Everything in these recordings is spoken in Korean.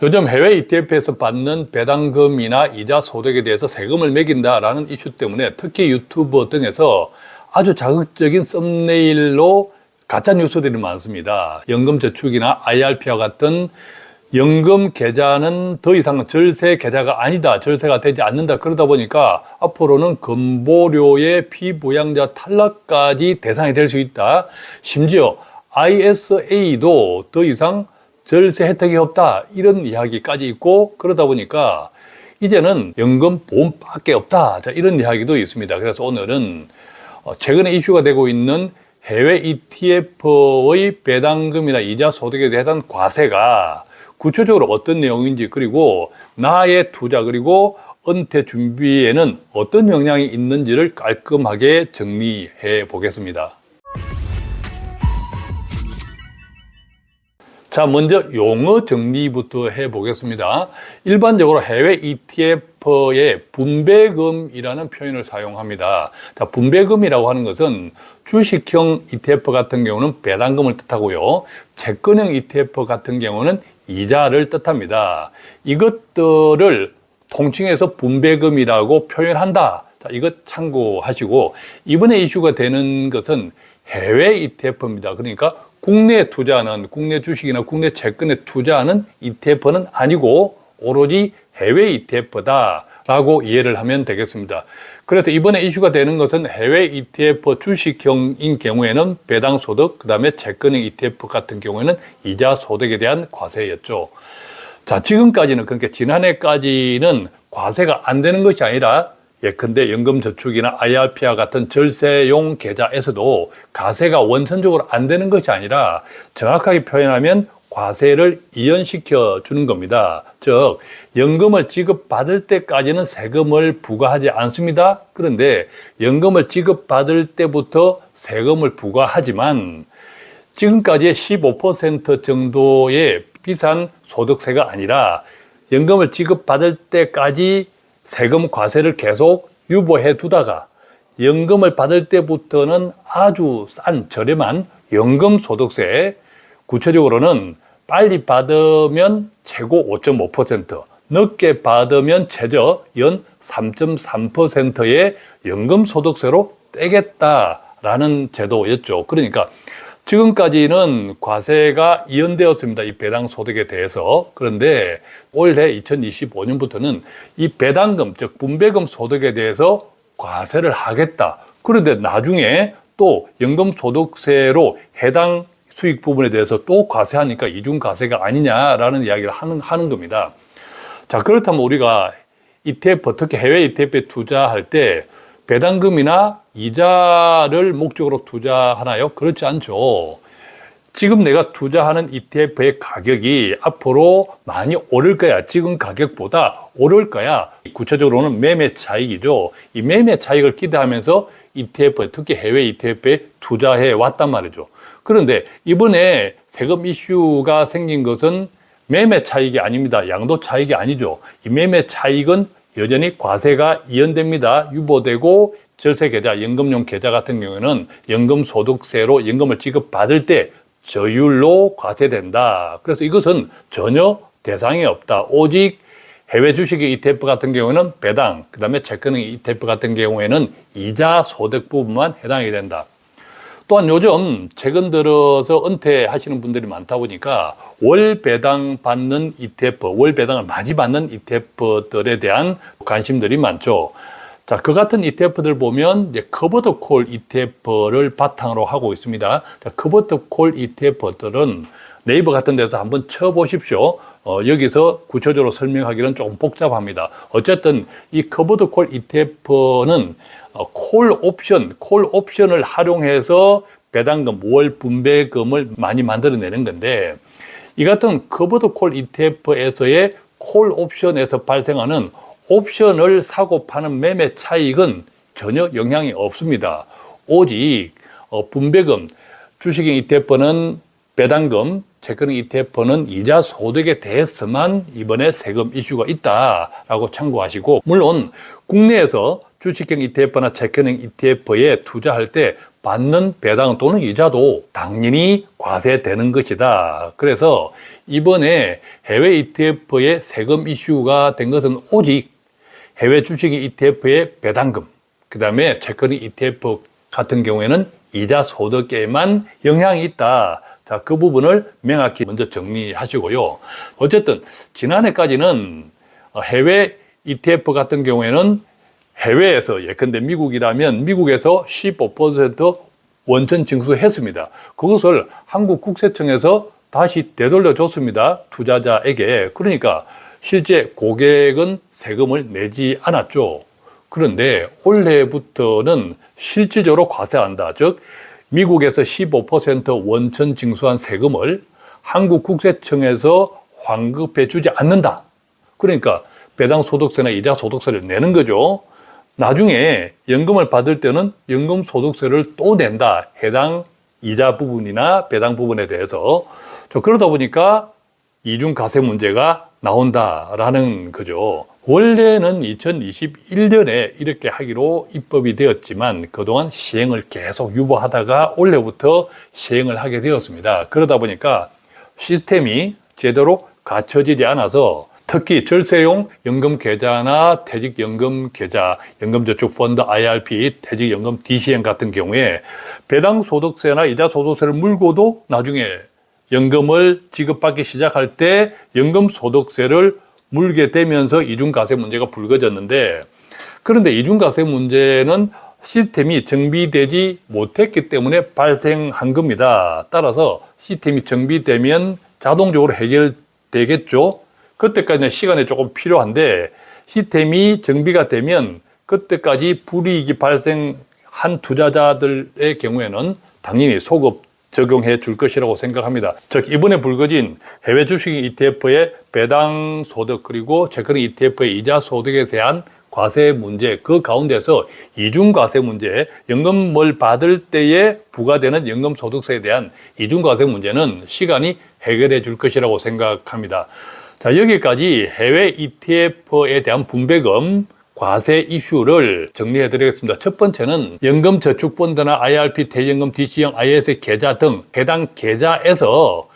요즘 해외 ETF에서 받는 배당금이나 이자 소득에 대해서 세금을 매긴다라는 이슈 때문에 특히 유튜버 등에서 아주 자극적인 썸네일로 가짜 뉴스들이 많습니다. 연금저축이나 IRP와 같은 연금 계좌는 더 이상 절세 계좌가 아니다, 절세가 되지 않는다. 그러다 보니까 앞으로는 건보료의 피부양자 탈락까지 대상이 될 수 있다. 심지어 ISA도 더 이상 절세 혜택이 없다, 이런 이야기까지 있고, 그러다 보니까 이제는 연금 보험밖에 없다, 자, 이런 이야기도 있습니다. 그래서 오늘은 최근에 이슈가 되고 있는 해외 ETF의 배당금이나 이자 소득에 대한 과세가 구체적으로 어떤 내용인지, 그리고 나의 투자 그리고 은퇴 준비에는 어떤 영향이 있는지를 깔끔하게 정리해 보겠습니다. 자, 먼저 용어 정리부터 해보겠습니다. 일반적으로 해외 ETF에 분배금이라는 표현을 사용합니다. 자, 분배금이라고 하는 것은 주식형 ETF 같은 경우는 배당금을 뜻하고요. 채권형 ETF 같은 경우는 이자를 뜻합니다. 이것들을 통칭해서 분배금이라고 표현한다. 자, 이것 참고하시고, 이번에 이슈가 되는 것은 해외 ETF입니다. 그러니까 국내에 투자하는, 국내 주식이나 국내 채권에 투자하는 ETF는 아니고 오로지 해외 ETF다라고 이해를 하면 되겠습니다. 그래서 이번에 이슈가 되는 것은 해외 ETF 주식형인 경우에는 배당소득, 그 다음에 채권형 ETF 같은 경우에는 이자 소득에 대한 과세였죠. 자, 지금까지는, 그러니까 지난해까지는 과세가 안 되는 것이 아니라 예컨대 연금저축이나 IRP와 같은 절세용 계좌에서도 과세가 원천적으로 안 되는 것이 아니라 정확하게 표현하면 과세를 이연시켜 주는 겁니다. 즉, 연금을 지급받을 때까지는 세금을 부과하지 않습니다. 그런데 연금을 지급받을 때부터 세금을 부과하지만 지금까지의 15% 정도의 비싼 소득세가 아니라 연금을 지급받을 때까지 세금 과세를 계속 유보해 두다가 연금을 받을 때부터는 아주 싼 저렴한 연금 소득세, 구체적으로는 빨리 받으면 최고 5.5%, 늦게 받으면 최저 연 3.3%의 연금 소득세로 떼겠다라는 제도였죠. 그러니까 지금까지는 과세가 이연되었습니다. 이 배당 소득에 대해서. 그런데 올해 2025년부터는 이 배당금, 즉 분배금 소득에 대해서 과세를 하겠다. 그런데 나중에 또 연금 소득세로 해당 수익 부분에 대해서 또 과세하니까 이중 과세가 아니냐라는 이야기를 하는 겁니다. 자, 그렇다면 우리가 ETF, 특히 해외 ETF에 투자할 때 배당금이나 이자를 목적으로 투자하나요? 그렇지 않죠. 지금 내가 투자하는 ETF의 가격이 앞으로 많이 오를 거야, 지금 가격보다 오를 거야, 구체적으로는 매매 차익이죠. 이 매매 차익을 기대하면서 ETF, 특히 해외 ETF에 투자해 왔단 말이죠. 그런데 이번에 세금 이슈가 생긴 것은 매매 차익이 아닙니다. 양도 차익이 아니죠. 이 매매 차익은 여전히 과세가 이연됩니다. 유보되고 절세 계좌, 연금용 계좌 같은 경우에는 연금 소득세로 연금을 지급받을 때 저율로 과세된다. 그래서 이것은 전혀 대상이 없다. 오직 해외 주식의 ETF 같은 경우에는 배당, 그 다음에 채권형 ETF 같은 경우에는 이자 소득 부분만 해당이 된다. 또한 요즘 최근 들어서 은퇴하시는 분들이 많다 보니까 월 배당 받는 ETF, 월 배당을 많이 받는 ETF들에 대한 관심들이 많죠. 자, 그 같은 ETF들 보면 이제 커버드 콜 ETF를 바탕으로 하고 있습니다. 자, 커버드 콜 ETF들은 네이버 같은 데서 한번 쳐보십시오. 여기서 구체적으로 설명하기는 조금 복잡합니다. 어쨌든 이 커버드 콜 ETF는 콜 옵션을 활용해서 배당금, 월 분배금을 많이 만들어내는 건데, 이 같은 커버드 콜 ETF에서의 콜 옵션에서 발생하는 옵션을 사고 파는 매매 차익은 전혀 영향이 없습니다. 오직 분배금, 주식형 ETF는 배당금, 채권형 ETF는 이자 소득에 대해서만 이번에 세금 이슈가 있다라고 참고하시고, 물론 국내에서 주식형 ETF나 채권형 ETF에 투자할 때 받는 배당 또는 이자도 당연히 과세되는 것이다. 그래서 이번에 해외 ETF의 세금 이슈가 된 것은 오직 해외 주식 ETF의 배당금, 그 다음에 채권이 ETF 같은 경우에는 이자 소득에만 영향이 있다. 자, 그 부분을 명확히 먼저 정리하시고요. 어쨌든 지난해까지는 해외 ETF 같은 경우에는 해외에서 예컨대 미국이라면 미국에서 15% 원천 징수했습니다. 그것을 한국 국세청에서 다시 되돌려 줬습니다. 투자자에게. 그러니까 실제 고객은 세금을 내지 않았죠. 그런데 올해부터는 실질적으로 과세한다. 즉 미국에서 15% 원천 징수한 세금을 한국 국세청에서 환급해 주지 않는다. 그러니까 배당 소득세나 이자 소득세를 내는 거죠. 나중에 연금을 받을 때는 연금 소득세를 또 낸다. 해당 이자 부분이나 배당 부분에 대해서. 그러다 보니까 이중 과세 문제가 나온다라는 거죠. 원래는 2021년에 이렇게 하기로 입법이 되었지만 그동안 시행을 계속 유보하다가 올해부터 시행을 하게 되었습니다. 그러다 보니까 시스템이 제대로 갖춰지지 않아서 특히 절세용 연금 계좌나 퇴직연금 계좌, 연금저축펀드 IRP, 퇴직연금 DCM 같은 경우에 배당 소득세나 이자 소득세를 물고도 나중에 연금을 지급받기 시작할 때 연금 소득세를 물게 되면서 이중과세 문제가 불거졌는데, 그런데 이중과세 문제는 시스템이 정비되지 못했기 때문에 발생한 겁니다. 따라서 시스템이 정비되면 자동적으로 해결되겠죠. 그때까지는 시간이 조금 필요한데 시스템이 정비가 되면 그때까지 불이익이 발생한 투자자들의 경우에는 당연히 소급 적용해 줄 것이라고 생각합니다. 즉 이번에 불거진 해외 주식 ETF의 배당 소득 그리고 채권 ETF의 이자 소득에 대한 과세 문제, 그 가운데서 이중과세 문제, 연금을 받을 때에 부과되는 연금소득세에 대한 이중과세 문제는 시간이 해결해 줄 것이라고 생각합니다. 자, 여기까지 해외 ETF에 대한 분배금 과세 이슈를 정리해 드리겠습니다. 첫 번째는 연금저축펀드나 IRP, 대연금, DC형, ISA 계좌 등 해당 계좌에서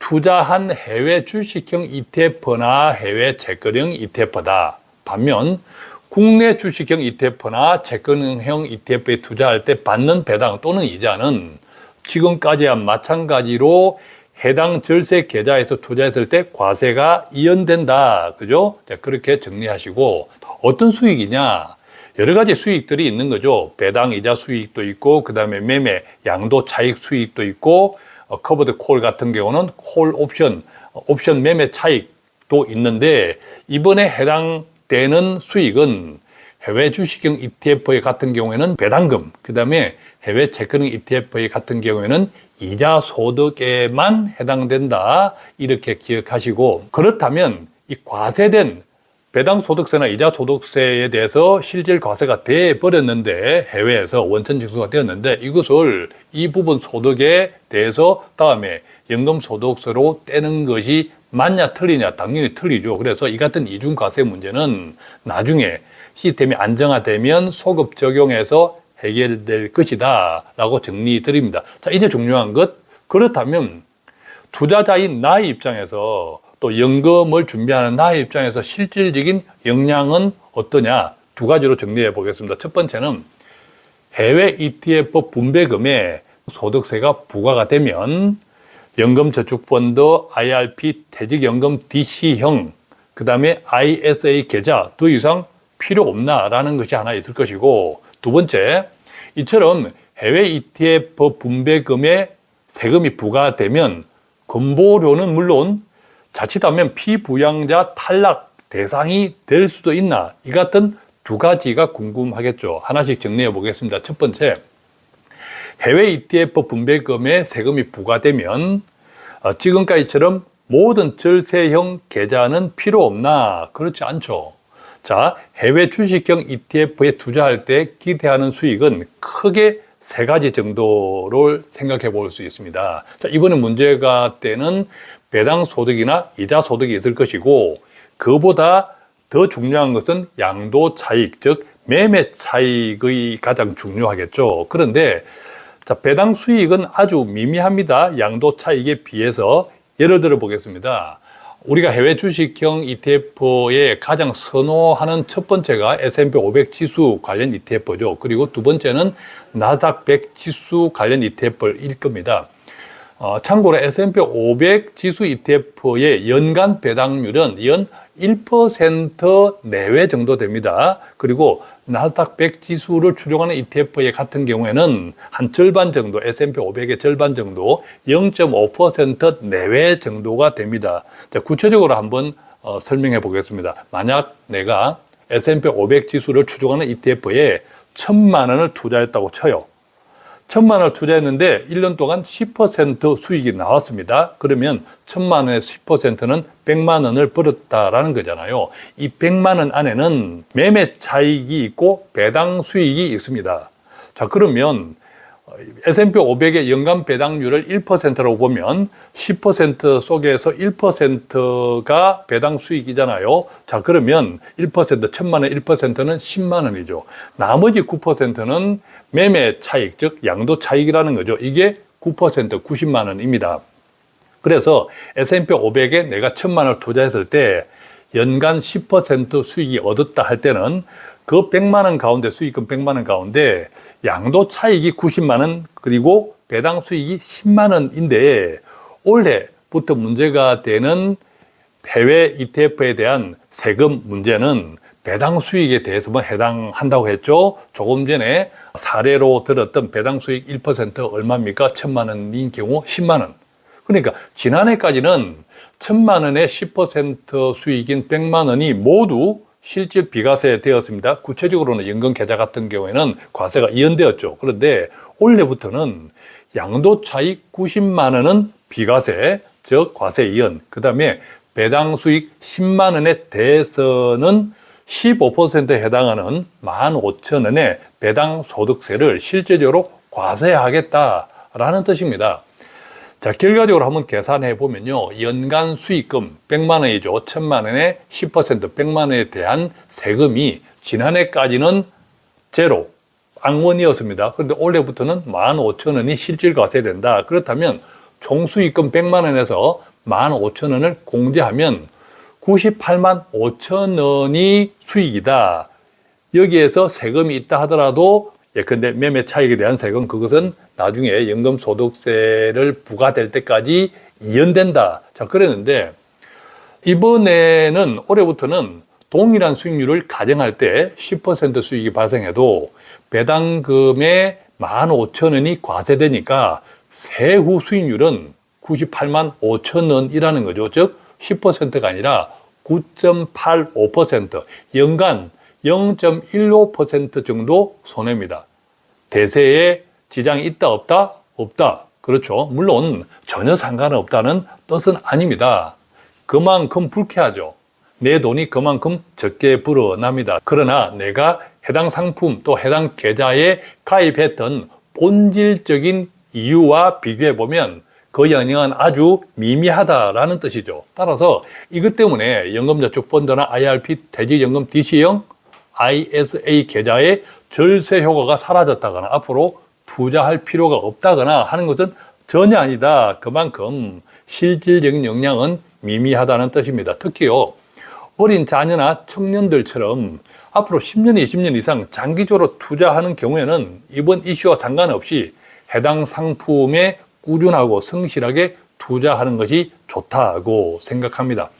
투자한 해외 주식형 ETF나 해외 채권형 ETF다. 반면 국내 주식형 ETF나 채권형 ETF에 투자할 때 받는 배당 또는 이자는 지금까지와 마찬가지로 해당 절세 계좌에서 투자했을 때 과세가 이연된다. 그죠? 자, 그렇게 정리하시고, 어떤 수익이냐? 여러 가지 수익들이 있는 거죠. 배당 이자 수익도 있고, 그 다음에 매매 양도 차익 수익도 있고, 커버드 콜 같은 경우는 콜 옵션 매매 차익도 있는데, 이번에 해당되는 수익은 해외 주식형 ETF 같은 경우에는 배당금, 그 다음에 해외 채권형 ETF 같은 경우에는 이자 소득에만 해당된다. 이렇게 기억하시고, 그렇다면 이 과세된 배당 소득세나 이자 소득세에 대해서 실질 과세가 돼 버렸는데, 해외에서 원천 징수가 되었는데, 이것을 이 부분 소득에 대해서 다음에 연금 소득세로 떼는 것이 맞냐 틀리냐? 당연히 틀리죠. 그래서 이 같은 이중 과세 문제는 나중에 시스템이 안정화되면 소급 적용해서 해결될 것이다 라고 정리 드립니다. 자, 이제 중요한 것, 그렇다면 투자자인 나의 입장에서 또 연금을 준비하는 나의 입장에서 실질적인 영향은 어떠냐? 두 가지로 정리해 보겠습니다. 첫 번째는 해외 ETF 분배금에 소득세가 부과가 되면 연금저축펀드, IRP, 퇴직연금 DC형, 그 다음에 ISA 계좌 더 이상 필요 없나라는 것이 하나 있을 것이고, 두 번째, 이처럼 해외 ETF 분배금에 세금이 부과되면 건보료는 물론 자칫하면 피부양자 탈락 대상이 될 수도 있나? 이 같은 두 가지가 궁금하겠죠. 하나씩 정리해 보겠습니다. 첫 번째, 해외 ETF 분배금에 세금이 부과되면 지금까지처럼 모든 절세형 계좌는 필요 없나? 그렇지 않죠. 자, 해외 주식형 ETF에 투자할 때 기대하는 수익은 크게 세 가지 정도를 생각해 볼 수 있습니다. 자, 이번에 문제가 되는 배당 소득이나 이자 소득이 있을 것이고, 그보다 더 중요한 것은 양도 차익, 즉 매매 차익이 가장 중요하겠죠. 그런데 자, 배당 수익은 아주 미미합니다. 양도 차익에 비해서. 예를 들어 보겠습니다. 우리가 해외 주식형 ETF에 가장 선호하는 첫 번째가 S&P 500 지수 관련 ETF죠. 그리고 두 번째는 나스닥 100 지수 관련 ETF일 겁니다. 참고로 S&P 500 지수 ETF의 연간 배당률은 연 1% 내외 정도 됩니다. 그리고 나스닥 100 지수를 추종하는 ETF의 같은 경우에는 한 절반 정도, S&P 500의 절반 정도, 0.5% 내외 정도가 됩니다. 자, 구체적으로 한번 설명해 보겠습니다. 만약 내가 S&P 500 지수를 추종하는 ETF에 1,000만 원을 투자했다고 쳐요. 1,000만 원을 투자했는데 1년 동안 10% 수익이 나왔습니다. 그러면 1,000만 원의 10%는 100만 원을 벌었다라는 거잖아요. 이 100만 원 안에는 매매 차익이 있고 배당 수익이 있습니다. 자, 그러면 S&P 500의 연간 배당률을 1%라고 보면 10% 속에서 1%가 배당 수익이잖아요. 자, 그러면 1%, 1,000만 원 1%는 10만 원이죠. 나머지 9%는 매매 차익, 즉 양도 차익이라는 거죠. 이게 9%, 90만 원입니다. 그래서 S&P 500에 내가 1,000만 원을 투자했을 때 연간 10% 수익이 얻었다 할 때는 그 100만 원 가운데, 수익금 100만 원 가운데 양도 차익이 90만 원, 그리고 배당 수익이 10만 원인데 올해부터 문제가 되는 해외 ETF에 대한 세금 문제는 배당 수익에 대해서만 해당한다고 했죠. 조금 전에 사례로 들었던 배당 수익 1% 얼마입니까? 1,000만 원인 경우 10만 원. 그러니까 지난해까지는 1,000만 원의 10% 수익인 100만 원이 모두 실질 비과세 되었습니다. 구체적으로는 연금 계좌 같은 경우에는 과세가 이연되었죠. 그런데 올해부터는 양도 차익 90만 원은 비과세, 즉 과세 이연. 그 다음에 배당 수익 10만 원에 대해서는 15%에 해당하는 15,000원의 배당 소득세를 실제적으로 과세하겠다라는 뜻입니다. 자, 결과적으로 한번 계산해 보면요. 연간 수익금 100만 원이죠. 1,000만 원의 10%, 100만 원에 대한 세금이 지난해까지는 제로, 앙원이었습니다. 그런데 올해부터는 15,000원이 실질 과세된다. 그렇다면 총 수익금 100만 원에서 15,000원을 공제하면 98만 5천 원이 수익이다. 여기에서 세금이 있다 하더라도 예컨대 매매 차익에 대한 세금, 그것은 나중에 연금소득세를 부과될 때까지 이연된다. 자, 그랬는데 이번에는 올해부터는 동일한 수익률을 가정할 때 10% 수익이 발생해도 배당금의 15,000원이 과세되니까 세후 수익률은 98만 5천 원이라는 거죠. 즉 10%가 아니라 9.85%, 연간 0.15% 정도 손해입니다. 대세에 지장이 있다 없다? 없다. 그렇죠. 물론 전혀 상관없다는 뜻은 아닙니다. 그만큼 불쾌하죠. 내 돈이 그만큼 적게 불어납니다. 그러나 내가 해당 상품 또 해당 계좌에 가입했던 본질적인 이유와 비교해보면 그 영향은 아주 미미하다라는 뜻이죠. 따라서 이것 때문에 연금저축펀드나 IRP, 퇴직연금 DC형, ISA 계좌의 절세 효과가 사라졌다거나 앞으로 투자할 필요가 없다거나 하는 것은 전혀 아니다. 그만큼 실질적인 영향은 미미하다는 뜻입니다. 특히요, 어린 자녀나 청년들처럼 앞으로 10년, 20년 이상 장기적으로 투자하는 경우에는 이번 이슈와 상관없이 해당 상품에 꾸준하고 성실하게 투자하는 것이 좋다고 생각합니다.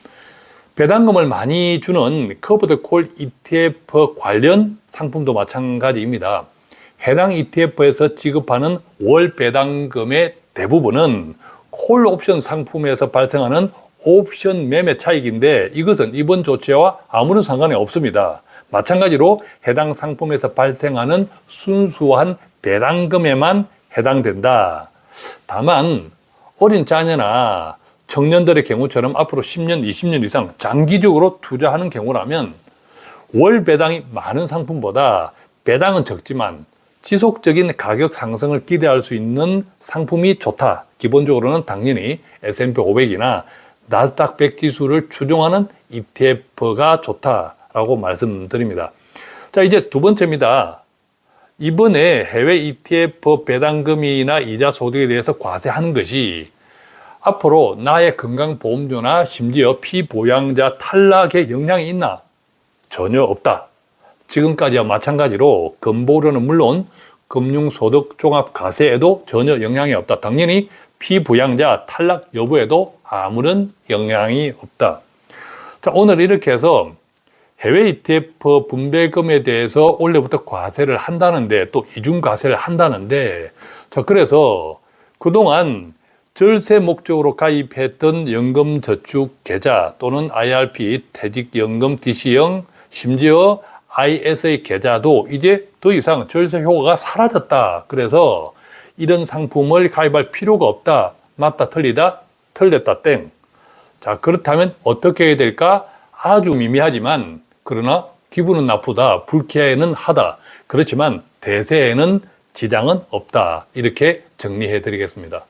배당금을 많이 주는 커브드 콜 ETF 관련 상품도 마찬가지입니다. 해당 ETF에서 지급하는 월 배당금의 대부분은 콜 옵션 상품에서 발생하는 옵션 매매 차익인데 이것은 이번 조치와 아무런 상관이 없습니다. 마찬가지로 해당 상품에서 발생하는 순수한 배당금에만 해당된다. 다만 어린 자녀나 청년들의 경우처럼 앞으로 10년, 20년 이상 장기적으로 투자하는 경우라면 월 배당이 많은 상품보다 배당은 적지만 지속적인 가격 상승을 기대할 수 있는 상품이 좋다. 기본적으로는 당연히 S&P 500이나 나스닥 100 지수를 추종하는 ETF가 좋다라고 말씀드립니다. 자, 이제 두 번째입니다. 이번에 해외 ETF 배당금이나 이자 소득에 대해서 과세하는 것이 앞으로 나의 건강보험료나 심지어 피부양자 탈락에 영향이 있나? 전혀 없다. 지금까지와 마찬가지로 건보료는 물론 금융소득 종합과세에도 전혀 영향이 없다. 당연히 피부양자 탈락 여부에도 아무런 영향이 없다. 자, 오늘 이렇게 해서 해외 ETF 분배금에 대해서 원래부터 과세를 한다는데 또 이중과세를 한다는데 자, 그래서 그동안 절세 목적으로 가입했던 연금저축계좌 또는 IRP, 퇴직연금 DC형, 심지어 ISA 계좌도 이제 더 이상 절세 효과가 사라졌다. 그래서 이런 상품을 가입할 필요가 없다. 맞다, 틀리다, 틀렸다, 땡. 자, 그렇다면 어떻게 해야 될까? 아주 미미하지만 그러나 기분은 나쁘다, 불쾌는 하다. 그렇지만 대세에는 지장은 없다. 이렇게 정리해 드리겠습니다.